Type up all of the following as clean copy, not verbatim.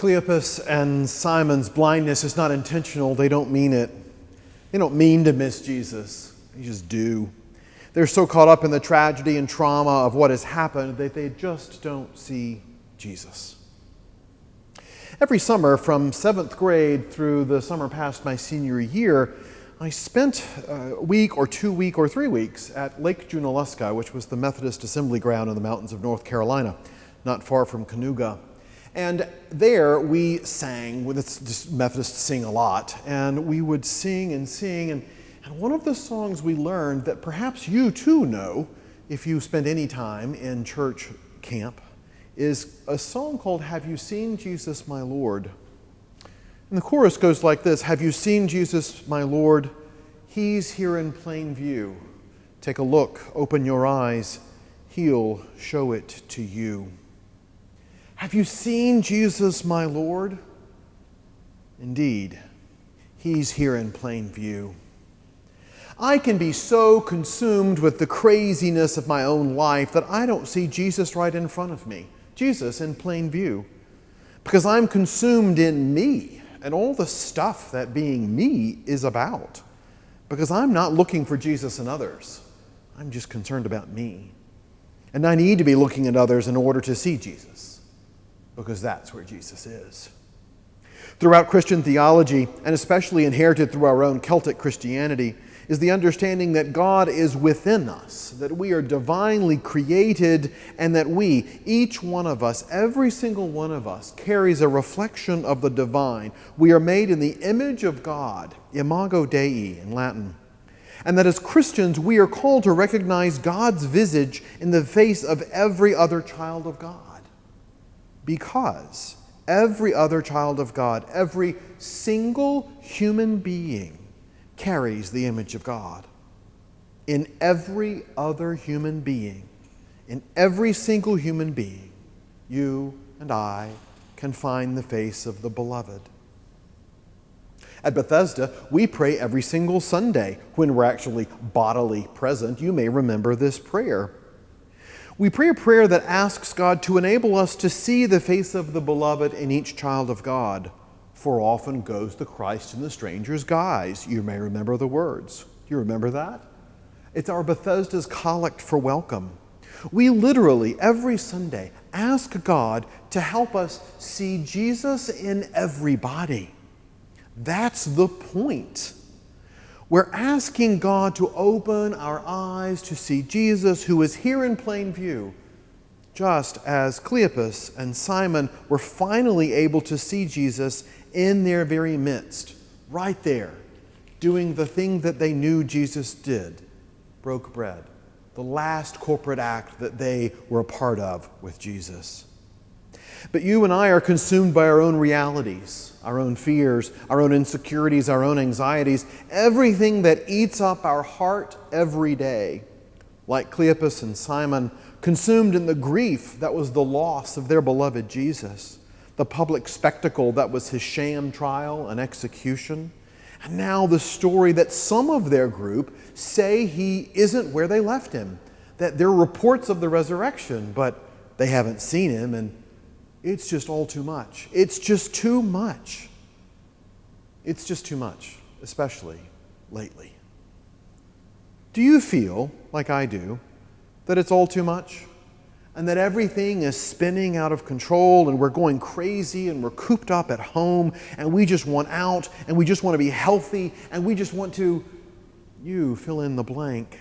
Cleopas and Simon's blindness is not intentional. They don't mean it. They don't mean to miss Jesus. They just do. They're so caught up in the tragedy and trauma of what has happened that they just don't see Jesus. Every summer from 7th grade through the summer past my senior year, I spent a week or 2 weeks or 3 weeks at Lake Junaluska, which was the Methodist assembly ground in the mountains of North Carolina, not far from Canoga. And there we sang, Methodists sing a lot, and we would sing and sing, and one of the songs we learned that perhaps you too know, if you spend any time in church camp, is a song called "Have You Seen Jesus, My Lord?" And the chorus goes like this: "Have you seen Jesus, my Lord? He's here in plain view. Take a look, open your eyes, He'll show it to you." Have you seen Jesus, my Lord? Indeed, He's here in plain view. I can be so consumed with the craziness of my own life that I don't see Jesus right in front of me, Jesus in plain view, because I'm consumed in me and all the stuff that being me is about, because I'm not looking for Jesus in others. I'm just concerned about me. And I need to be looking at others in order to see Jesus, because that's where Jesus is. Throughout Christian theology, and especially inherited through our own Celtic Christianity, is the understanding that God is within us, that we are divinely created, and that we, each one of us, every single one of us, carries a reflection of the divine. We are made in the image of God, imago Dei in Latin. And that as Christians, we are called to recognize God's visage in the face of every other child of God. Because every other child of God, every single human being, carries the image of God. In every other human being, in every single human being, you and I can find the face of the beloved. At Bethesda, we pray every single Sunday when we're actually bodily present. You may remember this prayer. We pray a prayer that asks God to enable us to see the face of the beloved in each child of God. For often goes the Christ in the stranger's guise. You may remember the words. Do you remember that? It's our Bethesda's collect for welcome. We literally, every Sunday, ask God to help us see Jesus in everybody. That's the point. We're asking God to open our eyes to see Jesus, who is here in plain view, just as Cleopas and Simon were finally able to see Jesus in their very midst, right there, doing the thing that they knew Jesus did, broke bread, the last corporate act that they were a part of with Jesus. But you and I are consumed by our own realities, our own fears, our own insecurities, our own anxieties, everything that eats up our heart every day. Like Cleopas and Simon, consumed in the grief that was the loss of their beloved Jesus, the public spectacle that was his sham trial and execution, and now the story that some of their group say he isn't where they left him, that there are reports of the resurrection, but they haven't seen him, and it's just all too much. It's just too much. It's just too much, especially lately. Do you feel, like I do, that it's all too much? And that everything is spinning out of control and we're going crazy and we're cooped up at home and we just want out and we just want to be healthy and we just want to, you fill in the blank.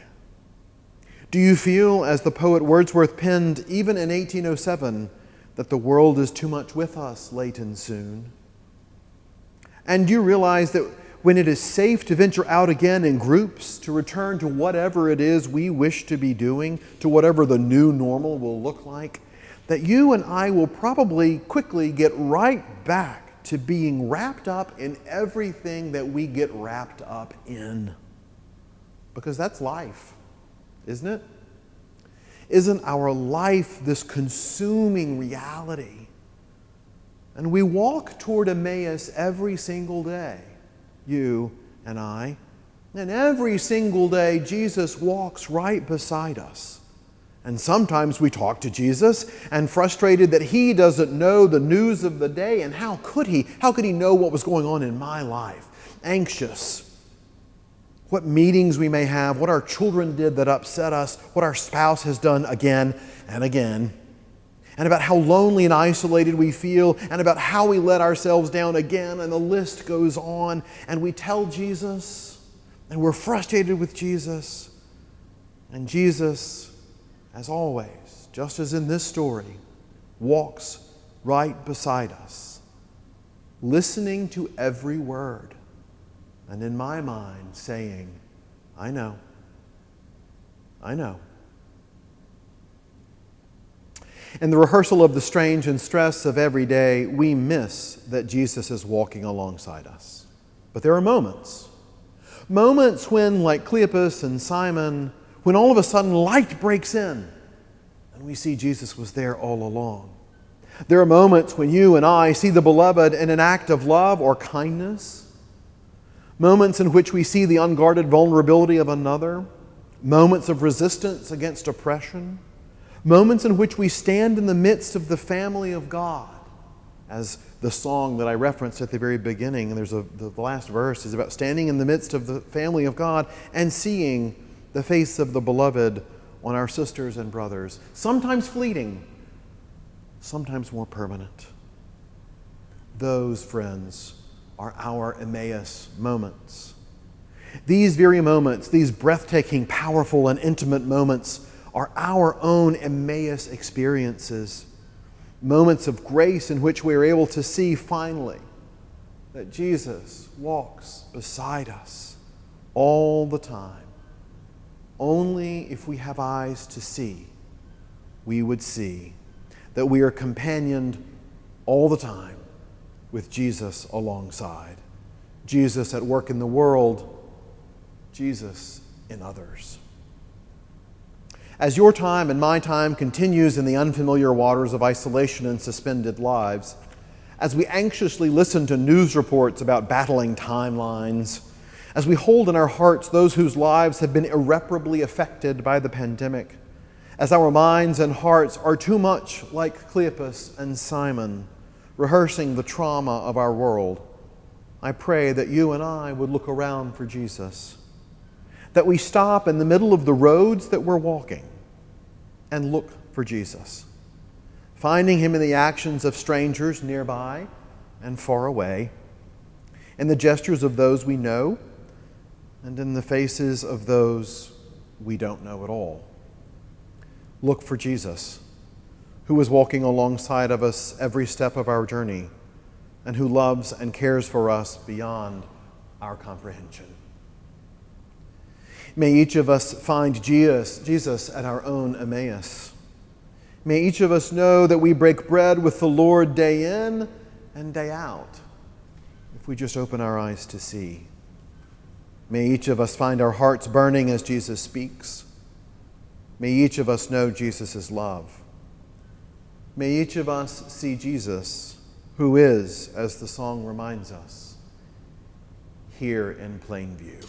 Do you feel, as the poet Wordsworth penned even in 1807, that the world is too much with us late and soon? And do you realize that when it is safe to venture out again in groups, to return to whatever it is we wish to be doing, to whatever the new normal will look like, that you and I will probably quickly get right back to being wrapped up in everything that we get wrapped up in? Because that's life, isn't it? Isn't our life this consuming reality? And we walk toward Emmaus every single day, you and I. And every single day, Jesus walks right beside us And sometimes we talk to Jesus and frustrated that he doesn't know the news of the day, and how could he? How could he know what was going on in my life? Anxious. What meetings we may have, what our children did that upset us, what our spouse has done again and again, and about how lonely and isolated we feel, and about how we let ourselves down again, and the list goes on. And we tell Jesus, and we're frustrated with Jesus, and Jesus, as always, just as in this story, walks right beside us, listening to every word, and in my mind saying, I know. In the rehearsal of the strange and stress of every day, we miss that Jesus is walking alongside us. But there are moments when, like Cleopas and Simon, when all of a sudden light breaks in and we see Jesus was there all along. There are moments when you and I see the beloved in an act of love or kindness. Moments in which we see the unguarded vulnerability of another. Moments of resistance against oppression. Moments in which we stand in the midst of the family of God. As the song that I referenced at the very beginning, and the last verse is about standing in the midst of the family of God and seeing the face of the beloved on our sisters and brothers. Sometimes fleeting, sometimes more permanent. Those, friends, are our Emmaus moments. These very moments, these breathtaking, powerful, and intimate moments are our own Emmaus experiences. Moments of grace in which we are able to see finally that Jesus walks beside us all the time. Only if we have eyes to see, we would see that we are companioned all the time with Jesus alongside. Jesus at work in the world, Jesus in others. As your time and my time continues in the unfamiliar waters of isolation and suspended lives, as we anxiously listen to news reports about battling timelines, as we hold in our hearts those whose lives have been irreparably affected by the pandemic, as our minds and hearts are too much like Cleopas and Simon, rehearsing the trauma of our world, I pray that you and I would look around for Jesus, that we stop in the middle of the roads that we're walking and look for Jesus, finding him in the actions of strangers nearby and far away, in the gestures of those we know, and in the faces of those we don't know at all. Look for Jesus, who is walking alongside of us every step of our journey, and who loves and cares for us beyond our comprehension. May each of us find Jesus at our own Emmaus. May each of us know that we break bread with the Lord day in and day out, if we just open our eyes to see. May each of us find our hearts burning as Jesus speaks. May each of us know Jesus' love. May each of us see Jesus, who is, as the song reminds us, here in plain view.